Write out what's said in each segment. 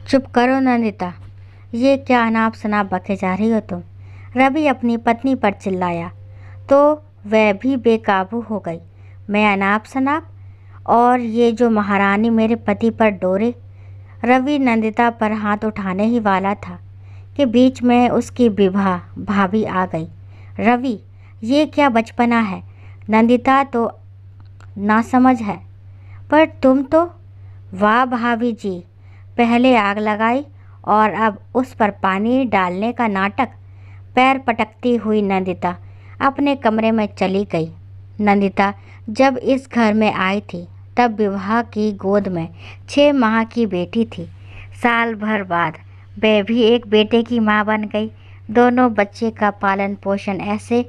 चुप करो नंदिता, ये क्या अनाप शनाप बके जा रही हो तुम। रवि अपनी पत्नी पर चिल्लाया तो वह भी बेकाबू हो गई। मैं अनाप शनाप? और ये जो महारानी मेरे पति पर डोरे। रवि नंदिता पर हाथ उठाने ही वाला था कि बीच में उसकी विभा भाभी आ गई। रवि, ये क्या बचपना है। नंदिता तो नासमझ है, पर तुम तो। वाह भाभी जी, पहले आग लगाई और अब उस पर पानी डालने का नाटक। पैर पटकती हुई नंदिता अपने कमरे में चली गई। नंदिता जब इस घर में आई थी तब विवाह की गोद में 6 माह की बेटी थी। साल भर बाद वह भी एक बेटे की मां बन गई। दोनों बच्चे का पालन पोषण ऐसे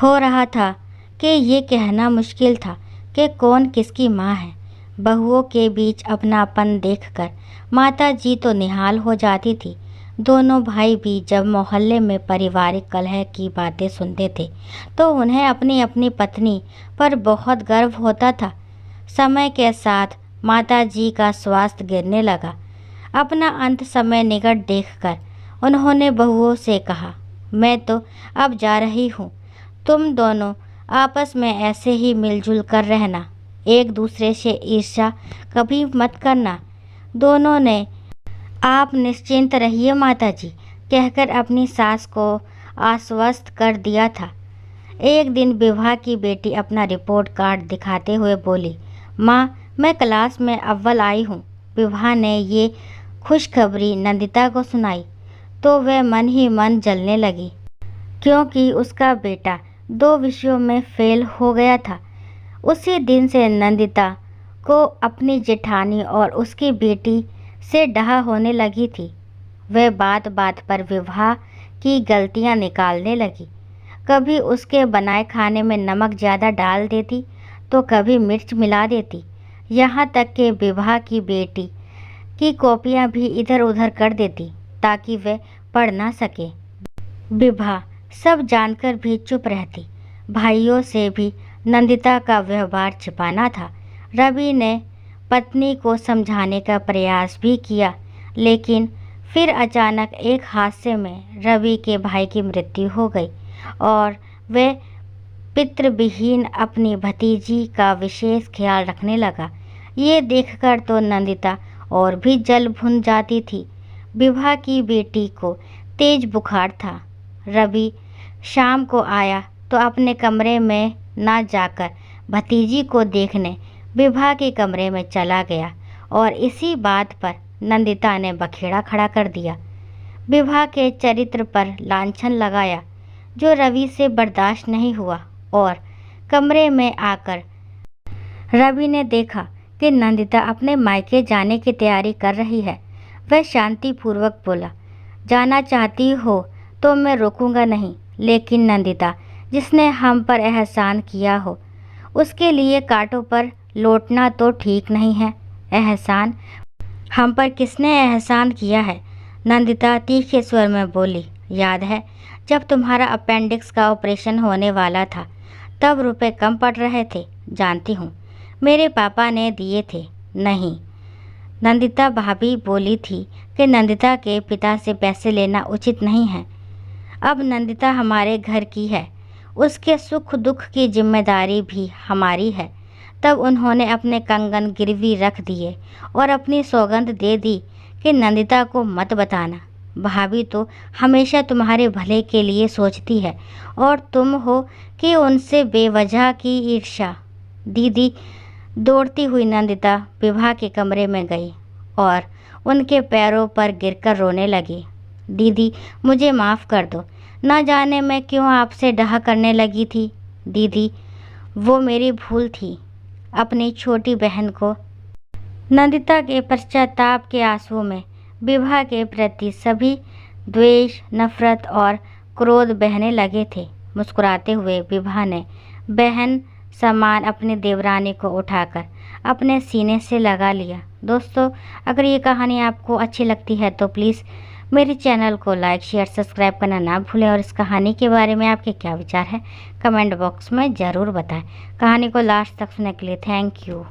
हो रहा था कि ये कहना मुश्किल था कि कौन किसकी मां है। बहुओं के बीच अपनापन देखकर माता जी तो निहाल हो जाती थी। दोनों भाई भी जब मोहल्ले में पारिवारिक कलह की बातें सुनते थे तो उन्हें अपनी अपनी पत्नी पर बहुत गर्व होता था। समय के साथ माता जी का स्वास्थ्य गिरने लगा। अपना अंत समय निकट देखकर उन्होंने बहुओं से कहा, मैं तो अब जा रही हूँ। तुम दोनों आपस में ऐसे ही मिलजुल कर रहना, एक दूसरे से ईर्ष्या कभी मत करना। दोनों ने आप निश्चिंत रहिए माताजी कहकर अपनी सास को आश्वस्त कर दिया था। एक दिन विभा की बेटी अपना रिपोर्ट कार्ड दिखाते हुए बोली, माँ, मैं क्लास में अव्वल आई हूँ। विभा ने ये खुशखबरी नंदिता को सुनाई तो वह मन ही मन जलने लगी, क्योंकि उसका बेटा 2 विषयों में फेल हो गया था। उसी दिन से नंदिता को अपनी जेठानी और उसकी बेटी से डहा होने लगी थी। वह बात बात पर विवाह की गलतियां निकालने लगी। कभी उसके बनाए खाने में नमक ज़्यादा डाल देती तो कभी मिर्च मिला देती। यहाँ तक कि विवाह की बेटी की कॉपियाँ भी इधर उधर कर देती ताकि वह पढ़ ना सके। विभा सब जानकर भी चुप रहती। भाइयों से भी नंदिता का व्यवहार छिपाना था। रवि ने पत्नी को समझाने का प्रयास भी किया, लेकिन फिर अचानक एक हादसे में रवि के भाई की मृत्यु हो गई और वह पितृविहीन अपनी भतीजी का विशेष ख्याल रखने लगा। ये देखकर तो नंदिता और भी जल भुन जाती थी। विभा की बेटी को तेज बुखार था। रवि शाम को आया तो अपने कमरे में ना जाकर भतीजी को देखने विभा के कमरे में चला गया और इसी बात पर नंदिता ने बखेड़ा खड़ा कर दिया। विभा के चरित्र पर लांछन लगाया जो रवि से बर्दाश्त नहीं हुआ और कमरे में आकर रवि ने देखा कि नंदिता अपने मायके जाने की तैयारी कर रही है। वह शांतिपूर्वक बोला, जाना चाहती हो तो मैं रोकूंगा नहीं, लेकिन नंदिता, जिसने हम पर एहसान किया हो उसके लिए कांटों पर लौटना तो ठीक नहीं है। एहसान? हम पर किसने एहसान किया है? नंदिता तीखे स्वर में बोली, याद है जब तुम्हारा अपेंडिक्स का ऑपरेशन होने वाला था तब रुपए कम पड़ रहे थे। जानती हूँ, मेरे पापा ने दिए थे। नहीं, नंदिता भाभी बोली थी कि नंदिता के पिता से पैसे लेना उचित नहीं है। अब नंदिता हमारे घर की है, उसके सुख दुख की जिम्मेदारी भी हमारी है। तब उन्होंने अपने कंगन गिरवी रख दिए और अपनी सौगंध दे दी कि नंदिता को मत बताना। भाभी तो हमेशा तुम्हारे भले के लिए सोचती है और तुम हो कि उनसे बेवजह की ईर्ष्या। दीदी, दौड़ती हुई नंदिता विभा के कमरे में गई और उनके पैरों पर गिरकर रोने लगी। दीदी, मुझे माफ़ कर दो, ना जाने मैं क्यों आपसे डहा करने लगी थी। दीदी, वो मेरी भूल थी। अपनी छोटी बहन को। नंदिता के पश्चाताप के आंसुओं में विभा के प्रति सभी द्वेष, नफरत और क्रोध बहने लगे थे। मुस्कुराते हुए विभा ने बहन समान अपनी देवरानी को उठाकर अपने सीने से लगा लिया। दोस्तों, अगर ये कहानी आपको अच्छी लगती है तो प्लीज़ मेरे चैनल को लाइक, शेयर, सब्सक्राइब करना ना भूलें और इस कहानी के बारे में आपके क्या विचार हैं कमेंट बॉक्स में ज़रूर बताएं। कहानी को लास्ट तक सुनने के लिए थैंक यू।